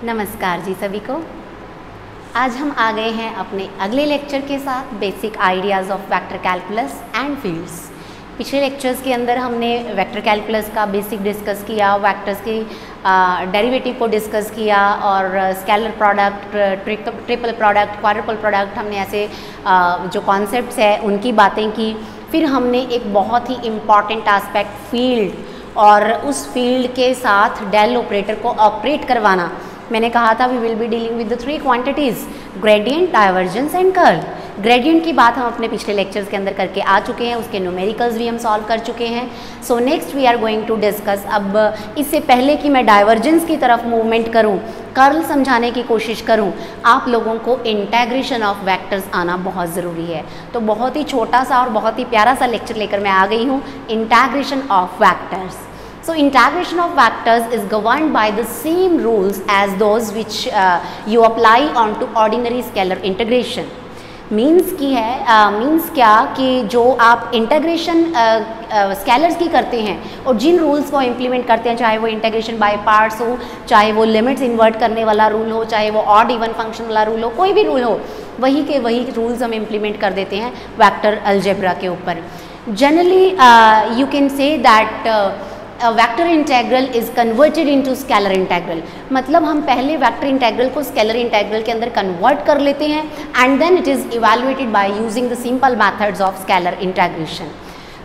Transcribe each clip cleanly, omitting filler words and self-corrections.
नमस्कार जी सभी को। आज हम आ गए हैं अपने अगले लेक्चर के साथ, basic ideas of vector calculus and fields. पिछले लेक्चर्स के अंदर हमने वेक्टर कैलकुलस का बेसिक डिस्कस किया, वेक्टर्स की डेरिवेटिव को डिस्कस किया और scalar product, triple product, quadruple product, हमने ऐसे जो कॉन्सेप्ट्स हैं उनकी बातें की। फिर हमने एक बहुत ही इम्पॉर्टेंट एस्पेक्ट फील्ड और उस फील्ड के साथ डेल ऑपरेटर को ऑपरेट करवाना, मैंने कहा था we will be dealing with the three quantities, gradient, divergence and curl. Gradient की बात हम अपने पिछले लेक्चर्स के अंदर करके आ चुके हैं, उसके न्यूमेरिकल्स भी हम सॉल्व कर चुके हैं। So next we are going to discuss, अब इससे पहले कि मैं डाइवर्जेंस की तरफ मूवमेंट करूं, कर्ल समझाने की कोशिश करूं, आप लोगों को इंटेग्रेशन ऑफ वेक्टर्स आना बहुत ज़रूरी है। तो बहुत ही छोटा सा और बहुत ही प्यारा सा लेक्चर लेकर मैं आ गई हूँ, integration of vectors. So integration of vectors is governed by the same rules as those which you apply onto ordinary scalar integration. Means की है मीन्स क्या कि जो आप इंटीग्रेशन स्केलर्स की करते हैं और जिन रूल्स को इम्प्लीमेंट करते हैं, चाहे वो इंटीग्रेशन बाय पार्ट्स हो, चाहे वो लिमिट्स इन्वर्ट करने वाला रूल हो, चाहे वो ऑड इवन फंक्शन वाला रूल हो, कोई भी रूल हो, वही के वही रूल्स हम इम्प्लीमेंट कर देते हैं वेक्टर अलजेब्रा के ऊपर। Generally you can say that vector integral is converted into scalar integral. मतलब हम पहले वेक्टर इंटेग्रल को स्केलर इंटेग्रल के अंदर कन्वर्ट कर लेते हैं and then it is evaluated by using the simple methods of scalar integration.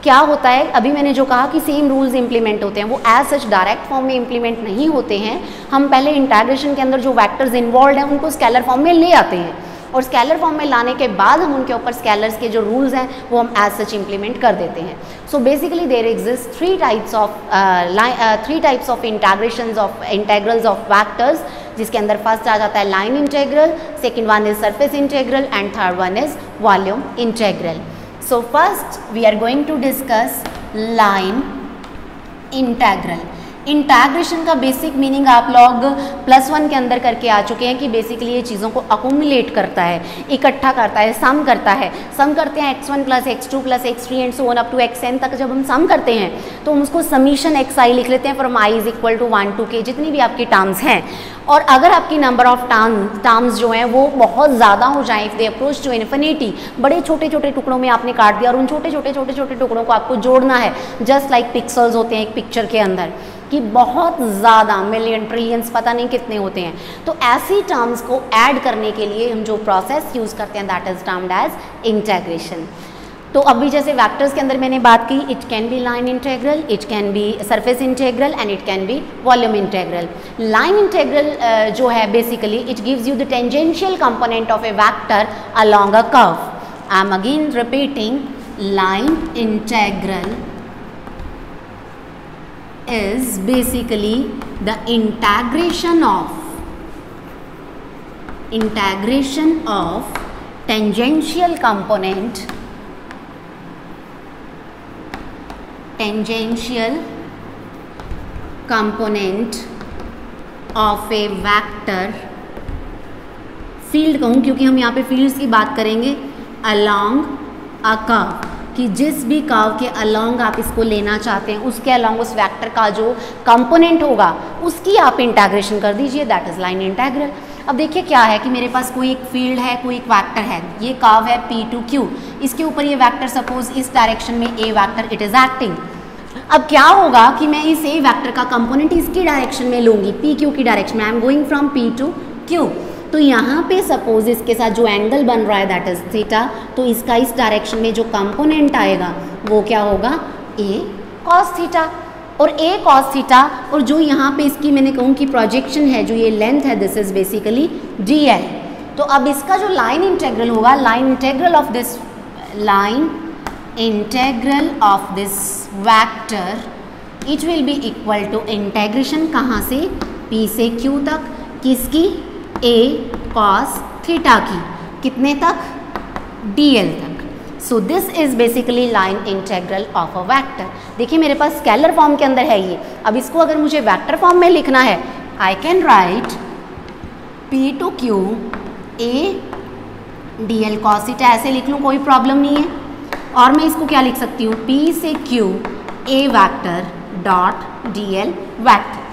क्या होता है, अभी मैंने जो कहा कि सेम रूल्स इंप्लीमेंट होते हैं, वो एज सच डायरेक्ट फॉर्म में इंप्लीमेंट नहीं होते हैं। हम पहले इंटेग्रेशन के अंदर जो वेक्टर्स इन्वॉल्व हैं उनको स्केलर फॉर्म में ले आते हैं और स्केलर फॉर्म में लाने के बाद हम उनके ऊपर स्केलर्स के जो रूल्स हैं वो हम एज सच इंप्लीमेंट कर देते हैं। So basically there exist three types of integrations of integrals of vectors, जिसके अंदर फर्स्ट आ जाता है line integral, second one is surface integral and third one is volume integral. So first we are going to discuss line integral. Integration का basic meaning आप लोग +1 के अंदर करके आ चुके हैं कि बेसिकली ये चीज़ों को अकोमुलेट करता है, इकट्ठा करता है, सम करता है। सम करते हैं x1 + x2 + x3 and so on up to xn तक। जब हम सम करते हैं तो हम उसको समीशन xi लिख लेते हैं फ्रॉम i = 1 to k, जितनी भी आपकी टर्म्स हैं। और अगर आपकी नंबर ऑफ टर्म्स जो हैं वो बहुत ज़्यादा हो जाएं, if they approach to infinity, बड़े छोटे छोटे टुकड़ों में आपने काट दिया और उन छोटे छोटे टुकड़ों को आपको जोड़ना है, जस्ट लाइक पिक्सल्स होते हैं एक पिक्चर के अंदर कि बहुत ज़्यादा मिलियन ट्रिलियंस पता नहीं कितने होते हैं। तो ऐसी टर्म्स को ऐड करने के लिए हम जो प्रोसेस यूज़ करते हैं that is termed as integration. तो अभी जैसे वेक्टर्स के अंदर मैंने बात की, it can be line integral, it can be surface integral and it can be volume integral. Line integral जो है basically it gives you the tangential component of a vector along a curve. I am again repeating, line integral is basically the integration of tangential component of a vector, field कहूँ क्योंकि हम यहाँ पे fields की बात करेंगे, along a curve, कि जिस भी कर्व के अलोंग आप इसको लेना चाहते हैं उसके अलोंग उस वेक्टर का जो कंपोनेंट होगा उसकी आप इंटेग्रेशन कर दीजिए, दैट इज़ लाइन इंटेग्रल। अब देखिए क्या है कि मेरे पास कोई एक फील्ड है, कोई एक वेक्टर है, ये कर्व है P to Q, इसके ऊपर ये वेक्टर सपोज इस डायरेक्शन में A vector it is acting. अब क्या होगा कि मैं इस A वेक्टर का कंपोनेंट इसकी डायरेक्शन में लूँगी, PQ की डायरेक्शन में, आई am going from P to Q। तो यहाँ पे सपोज इसके साथ जो एंगल बन रहा है दैट इज थीटा, तो इसका इस डायरेक्शन में जो कंपोनेंट आएगा वो क्या होगा, A cos थीटा। और A cos थीटा, और जो यहाँ पे इसकी मैंने कहूँ कि प्रोजेक्शन है, जो ये लेंथ है, दिस इज बेसिकली DL। तो अब इसका जो लाइन इंटेग्रल होगा, line integral of this vector it will be equal to integration कहाँ से, P से Q तक, किसकी, A cos थीटा की, कितने तक, DL तक। सो this is basically line integral of a vector. देखिए मेरे पास स्केलर फॉर्म के अंदर है ये, अब इसको अगर मुझे वेक्टर फॉर्म में लिखना है, आई can right P to Q A dl cos theta ऐसे लिख लूँ, कोई प्रॉब्लम नहीं है। और मैं इसको क्या लिख सकती हूँ, p से q a vector dot dl vector.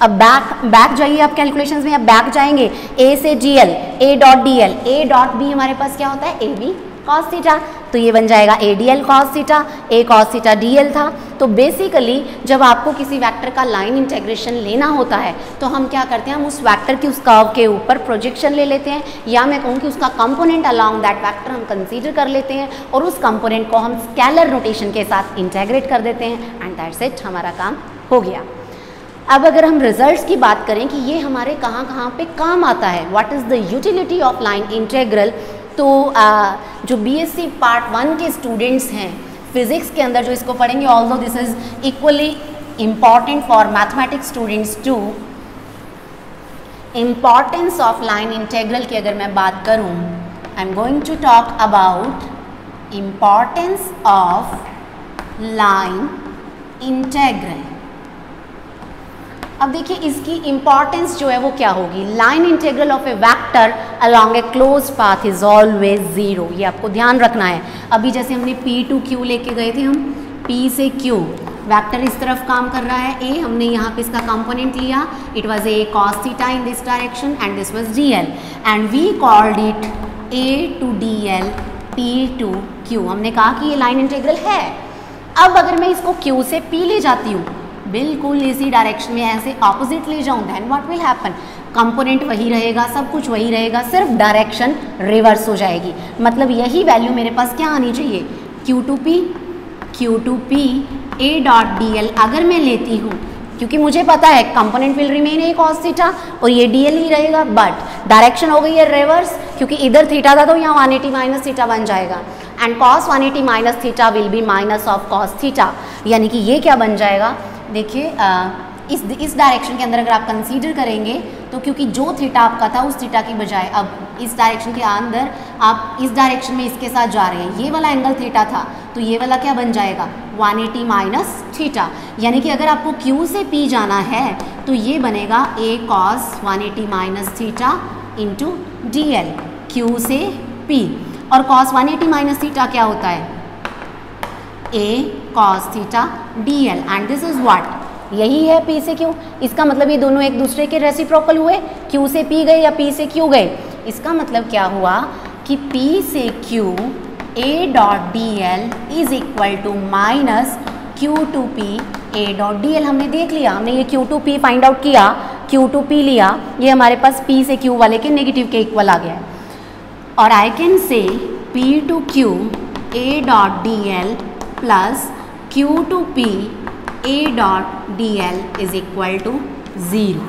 अब बैक जाइए आप कैलकुलेशंस में, अब बैक जाएंगे a से dl, a dot dl, a dot b हमारे पास क्या होता है, ab cos थीटा, तो ये बन जाएगा a dl cos theta, a cos theta dl था। तो बेसिकली जब आपको किसी वेक्टर का लाइन इंटेग्रेशन लेना होता है तो हम क्या करते हैं, हम उस वेक्टर की उस कर्व के ऊपर प्रोजेक्शन ले लेते हैं, या मैं कहूँ कि उसका कंपोनेंट अलोंग दैट वेक्टर हम कंसीडर कर लेते हैं और उस कंपोनेंट को हम स्केलर नोटेशन के साथ इंटेग्रेट कर देते हैं एंड दैट्स इट, हमारा काम हो गया। अब अगर हम रिजल्ट्स की बात करें कि ये हमारे कहाँ कहाँ पे काम आता है, what is the utility of line integral, तो जो बीएससी पार्ट 1 के स्टूडेंट्स हैं फिजिक्स के अंदर जो इसको पढ़ेंगे, although this is equally important for mathematics students too, importance of line integral की अगर मैं बात करूं, I am going to talk about importance of line integral. अब देखिए इसकी इंपॉर्टेंस जो है वो क्या होगी, line integral of a vector along a closed path is always zero, ये आपको ध्यान रखना है। अभी जैसे हमने P टू Q लेके गए थे, हम P से Q वेक्टर इस तरफ काम कर रहा है A, हमने यहाँ पे इसका कंपोनेंट लिया, it was A cos theta in this direction and this was DL and we called it A to DL P to Q। हमने कहा कि ये लाइन इंटीग्रल है। अब अगर मैं इसको Q से P ले जाती हूँ, बिल्कुल इसी डायरेक्शन में ऐसे ऑपोजिट ले जाऊँ, then what will happen, component वही रहेगा, सब कुछ वही रहेगा, सिर्फ डायरेक्शन रिवर्स हो जाएगी। मतलब यही वैल्यू मेरे पास क्या आनी चाहिए, Q to P A dot DL अगर मैं लेती हूँ, क्योंकि मुझे पता है component will remain A cos theta और ये DL ही रहेगा, बट डायरेक्शन हो गई है रिवर्स, क्योंकि इधर थीटा था तो यहाँ 180 माइनस थीटा बन जाएगा and cos 180 minus theta will be minus of cos theta, यानी कि ये क्या बन जाएगा, देखिए इस डायरेक्शन के अंदर अगर आप कंसीडर करेंगे तो क्योंकि जो थीटा आपका था उस थीटा की बजाय अब इस डायरेक्शन के अंदर आप इस डायरेक्शन में इसके साथ जा रहे हैं, ये वाला एंगल थीटा था तो ये वाला क्या बन जाएगा 180 माइनस थीटा, यानी कि अगर आपको Q से P जाना है तो ये बनेगा A cos 180 minus theta into DL Q से P, और cos 180 माइनस थीटा क्या होता है A cos theta DL and this is what, यही है P से Q। इसका मतलब ये दोनों एक दूसरे के रेसिप्रोकल हुए, Q से P गए या P से Q गए। इसका मतलब क्या हुआ कि P से Q A dot DL is equal to minus Q to P A dot DL। हमने देख लिया, हमने ये Q to P find out किया, Q टू P लिया, ये हमारे पास P से Q वाले के नेगेटिव के इक्वल आ गया है। और I can say P to Q A dot DL plus Q to P A dot DL is equal to 0.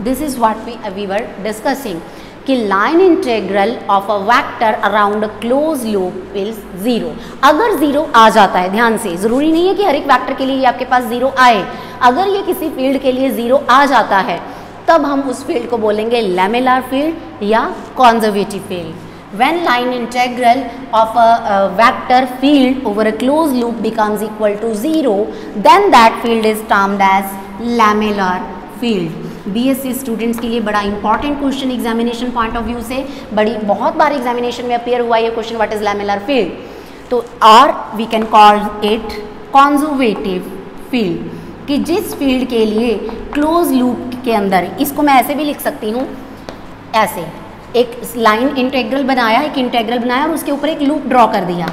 This is what we were discussing कि line integral of a vector around a closed loop is 0। अगर 0 आ जाता है, ध्यान से, ज़रूरी नहीं है कि हर एक वेक्टर के लिए ये आपके पास 0 आए, अगर ये किसी फील्ड के लिए 0 आ जाता है तब हम उस फील्ड को बोलेंगे लैमेलर फील्ड या conservative field. When line integral of a vector field over a closed loop becomes equal to 0, then that field is termed as lamellar field। BSc students के लिए बड़ा important question examination point of view से, बहुत बार examination में appear हुआ ये question, what is lamellar field. तो और we can call it conservative field, कि जिस फील्ड के लिए क्लोज लूप के अंदर, इसको मैं ऐसे भी लिख सकती हूँ, ऐसे एक लाइन इंटेग्रल बनाया, एक इंटेग्रल बनाया और उसके ऊपर एक लूप ड्रॉ कर दिया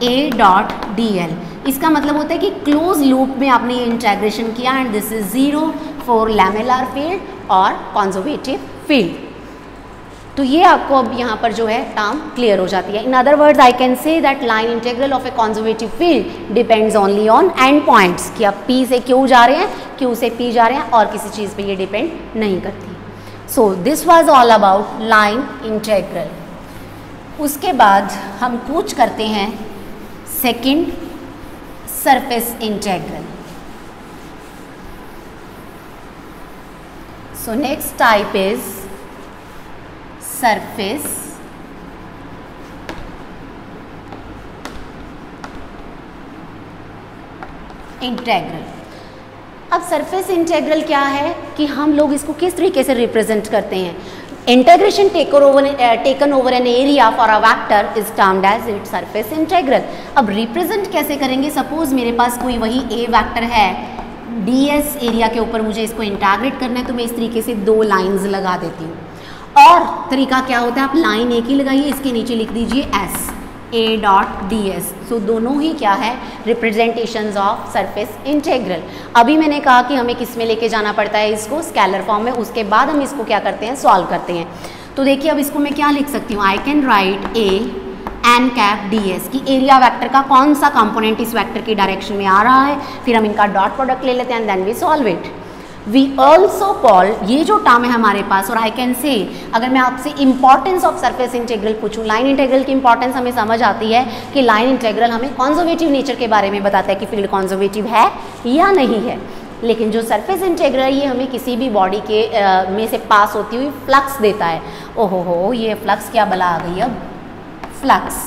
A डॉट DL। इसका मतलब होता है कि क्लोज लूप में आपने ये इंटेग्रेशन किया and this is 0 for lamellar field और कॉन्जर्वेटिव फील्ड। तो ये आपको अब यहाँ पर जो है टर्म क्लियर हो जाती है। In other words I can say that line integral of A conservative field depends only on and points, कि आप P से Q जा रहे हैं, Q से P जा रहे हैं, और किसी चीज़ पे ये डिपेंड नहीं करती। So this was all about line integral। उसके बाद हम पूछ करते हैं second surface integral. So next type is surface integral. अब सरफेस इंटेग्रल क्या है कि हम लोग इसको किस तरीके से रिप्रेजेंट करते हैं। Integration taken over an area for a vector is termed as its surface integral. अब represent कैसे करेंगे? सपोज मेरे पास कोई वही A वेक्टर है, ds एरिया के ऊपर मुझे इसको इंटीग्रेट करना है, तो मैं इस तरीके से दो लाइंस लगा देती हूँ। और तरीका क्या होता है, आप लाइन एक ही लगाइए, इसके नीचे लिख दीजिए s a dot D S. So दोनों ही क्या है, रिप्रेजेंटेशंस ऑफ सरफेस इंटीग्रल। अभी मैंने कहा कि हमें किस में लेके जाना पड़ता है इसको, स्केलर फॉर्म में, उसके बाद हम इसको क्या करते हैं, सॉल्व करते हैं। तो देखिए अब इसको मैं क्या लिख सकती हूँ, I can write a n cap d s की एरिया वेक्टर का कौन सा कंपोनेंट इस वेक्टर की डायरेक्शन में आ रहा है, फिर हम इनका डॉट प्रोडक्ट ले लेते हैं and then we solve it. We also call, ये जो टर्म है हमारे पास, और आई कैन से, अगर मैं आपसे इंपॉर्टेंस ऑफ सरफेस इंटीग्रल पूछूं, लाइन इंटीग्रल की इंपॉर्टेंस हमें समझ आती है कि लाइन इंटीग्रल हमें कॉन्जर्वेटिव नेचर के बारे में बताता है कि फील्ड कॉन्जर्वेटिव है या नहीं है। लेकिन जो सरफेस इंटीग्रल है ये हमें किसी भी बॉडी के में से पास होती हुई फ्लक्स देता है। ओहो हो, ये फ्लक्स क्या बला आ गई अब, फ्लक्स।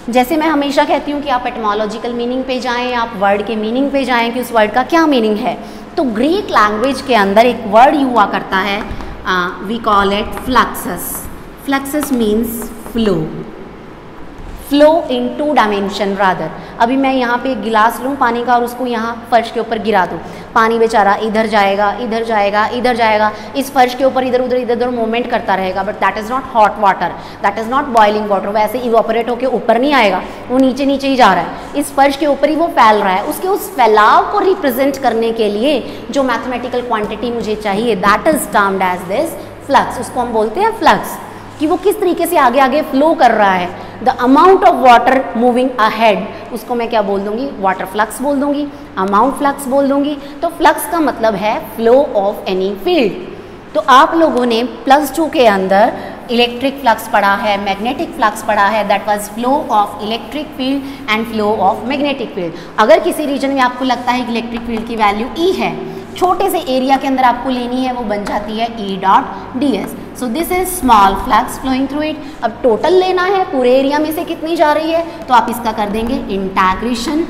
जैसे मैं हमेशा कहती हूँ कि आप एटमोलॉजिकल मीनिंग पे जाएं, आप वर्ड के मीनिंग पे जाएं कि उस वर्ड का क्या मीनिंग है। तो ग्रीक लैंग्वेज के अंदर एक वर्ड हुआ करता है, we call it fluxes. Fluxes means flow, flow in two dimension rather. अभी मैं यहाँ पे एक गिलास लूँ पानी का और उसको यहाँ फर्श के ऊपर गिरा दूँ, पानी बेचारा इधर जाएगा, इधर जाएगा, इधर जाएगा, इस फर्श के ऊपर इधर उधर मूवमेंट करता रहेगा, but that is not hot water, that is not boiling water. वैसे इवोपरेट होकर ऊपर नहीं आएगा, वो नीचे नीचे ही जा रहा है, इस फर्श के ऊपर ही वो फैल रहा है। उसके उस फैलाव को रिप्रेजेंट करने के लिए जो मैथमेटिकल क्वांटिटी मुझे चाहिए, that is termed as this flux. उसको हम बोलते हैं फ्लक्स, कि वो किस तरीके से आगे आगे फ्लो कर रहा है। The amount of water moving ahead, उसको मैं क्या बोल दूंगी, वाटर फ्लक्स बोल दूंगी, अमाउंट फ्लक्स बोल दूंगी। तो फ्लक्स का मतलब है फ्लो ऑफ एनी फील्ड। तो आप लोगों ने +2 के अंदर इलेक्ट्रिक फ्लक्स पढ़ा है, मैग्नेटिक फ्लक्स पढ़ा है, that was flow of electric field and flow of magnetic field. अगर किसी रीजन में आपको लगता है कि इलेक्ट्रिक फील्ड की वैल्यू E है, छोटे से एरिया के अंदर आपको लेनी है, वो बन जाती है E dot D S. So this is small flux flowing through it. अब टोटल लेना है, पूरे एरिया में से कितनी जा रही है, तो आप इसका कर देंगे integration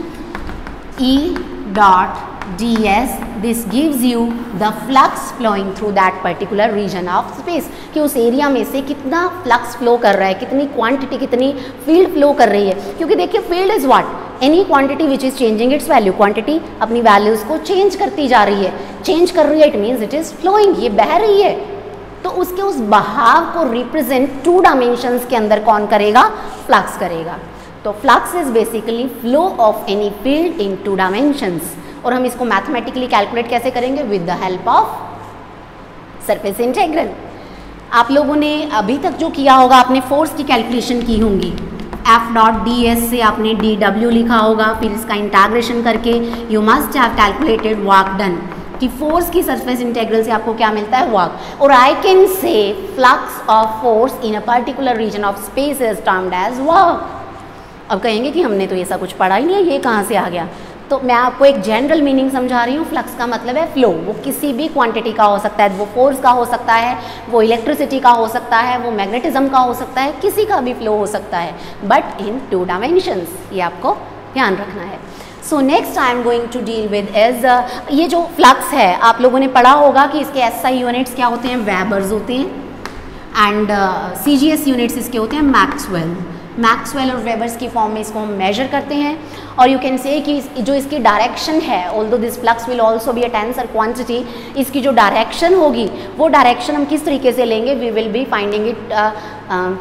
E dot D s. This gives you the flux flowing through that particular region of space, कि उस एरिया में से कितना फ्लक्स फ्लो कर रहा है, कितनी क्वांटिटी, कितनी फील्ड फ्लो कर रही है। क्योंकि देखिए field is what, any quantity which is changing its value. क्वांटिटी अपनी वैल्यूज को चेंज करती जा रही है, चेंज कर रही है, it means it is flowing, ये बह रही है। तो उसके उस बहाव को रिप्रेजेंट 2 डायमेंशंस के अंदर कौन करेगा, फ्लक्स करेगा। तो flux is basically flow of any field in 2 dimensions. और हम इसको मैथमेटिकली कैलकुलेट कैसे करेंगे, with the help of surface integral. आप लोगों ने अभी तक जो किया होगा, आपने फोर्स की कैलकुलेशन की होंगी, F डॉट डी एस से आपने dW लिखा होगा, फिर इसका इंटीग्रेशन करके you must have calculated work done, कि फोर्स की सरफेस इंटीग्रल से आपको क्या मिलता है, वर्क। और I can say flux of force in a particular region of space is termed as work. अब कहेंगे कि हमने तो ऐसा कुछ पढ़ा ही नहीं है, ये कहाँ से आ गया। तो मैं आपको एक जनरल मीनिंग समझा रही हूँ। फ्लक्स का मतलब है फ्लो, वो किसी भी क्वांटिटी का हो सकता है, वो फोर्स का हो सकता है, वो इलेक्ट्रिसिटी का हो सकता है, वो मैग्नेटिज्म का हो सकता है, किसी का भी फ्लो हो सकता है, बट इन 2 डायमेंशंस। ये आपको ध्यान रखना है। So next I am going to deal with as, ये जो फ्लक्स है आप लोगों ने पढ़ा होगा कि इसके SI यूनिट्स क्या होते हैं, वेबर्स होते हैं, एंड CGS यूनिट्स इसके होते हैं मैक्सवेल। मैक्सवेल और वेबर्स की फॉर्म में इसको हम मेजर करते हैं। और यू कैन से कि जो इसकी डायरेक्शन है, although this flux will also be a tensor quantity, इसकी जो डायरेक्शन होगी वो डायरेक्शन हम किस तरीके से लेंगे, we will be finding it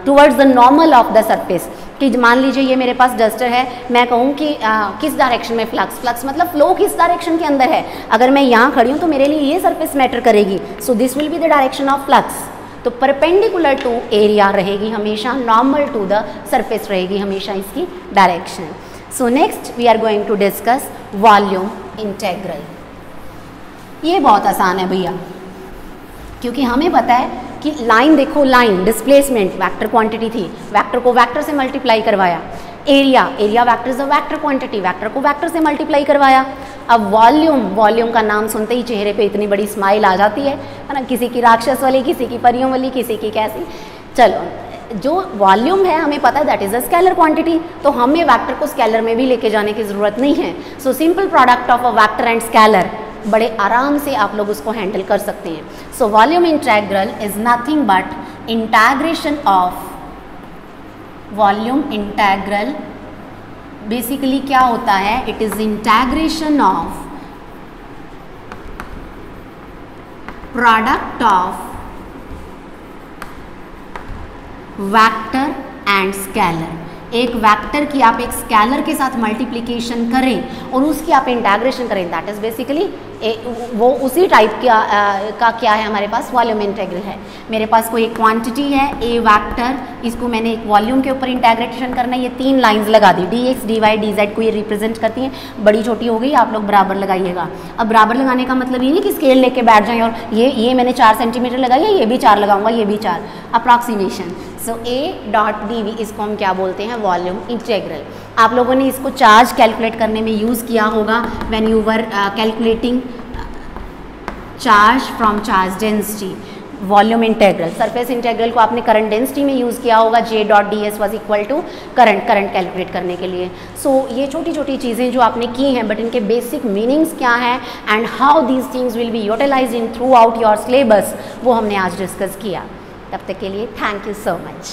towards the normal of the surface. कि मान लीजिए ये मेरे पास डस्टर है, मैं कहूँ कि किस डायरेक्शन में फ्लक्स मतलब फ्लो किस डायरेक्शन के अंदर है। अगर मैं यहाँ खड़ी हूँ तो मेरे लिए ये सरफेस मैटर करेगी, so this will be the direction of flux. तो परपेंडिकुलर टू एरिया रहेगी हमेशा, नॉर्मल टू द सरफेस रहेगी हमेशा इसकी डायरेक्शन। So next we are going to discuss volume integral. ये बहुत आसान है भैया, क्योंकि हमें पता है कि लाइन, देखो लाइन डिस्प्लेसमेंट वेक्टर क्वांटिटी थी, वेक्टर को वेक्टर से मल्टीप्लाई करवाया। Area vector is a vector quantity, vector को वेक्टर से मल्टीप्लाई करवाया। अब वॉल्यूम का नाम सुनते ही चेहरे पे इतनी बड़ी स्माइल आ जाती है ना, किसी की राक्षस वाली, किसी की परियों वाली, किसी की कैसी। चलो, जो वॉल्यूम है हमें पता है that is a scalar quantity, तो हमें वेक्टर को स्केलर में भी लेके जाने की जरूरत नहीं है। So simple product of a vector and scalar बड़े आराम से आप लोग उसको हैंडल कर सकते हैं। So volume integral is nothing but integration of volume integral basically क्या होता है, it is integration of product of vector and scalar. एक वेक्टर की आप एक स्केलर के साथ मल्टीप्लिकेशन करें और उसकी आप इंटीग्रेशन करें, दैट इज बेसिकली वो उसी टाइप का क्या है हमारे पास, वॉल्यूम इंटीग्रल है। मेरे पास कोई एक क्वांटिटी है ए वेक्टर, इसको मैंने एक वॉल्यूम के ऊपर इंटीग्रेशन करना है। ये 3 लाइंस लगा दी, D X D Y D Z को ये रिप्रेजेंट करती हैं, बड़ी छोटी हो गई, आप लोग बराबर लगाइएगा। अब बराबर लगाने का मतलब ये नहीं कि स्केल लेके बैठ जाएं और ये मैंने 4 सेंटीमीटर लगाई है, ये भी 4 लगाऊंगा, ये भी 4, approximation. So A dot D V, इसको हम क्या बोलते हैं, वॉल्यूम इंटीग्रल। आप लोगों ने इसको चार्ज कैलकुलेट करने में यूज़ किया होगा when you were calculating charge from charge density, volume integral. Surface integral को आपने करंट डेंसिटी में यूज़ किया होगा, J dot D S was equal to current calculate करने के लिए। सो ये छोटी छोटी चीज़ें जो आपने की हैं, बट इनके बेसिक मीनिंग्स क्या हैं and how these things will be utilised in throughout your योर सिलेबस, वो हमने आज डिस्कस किया। तब तक के लिए थैंक यू सो मच।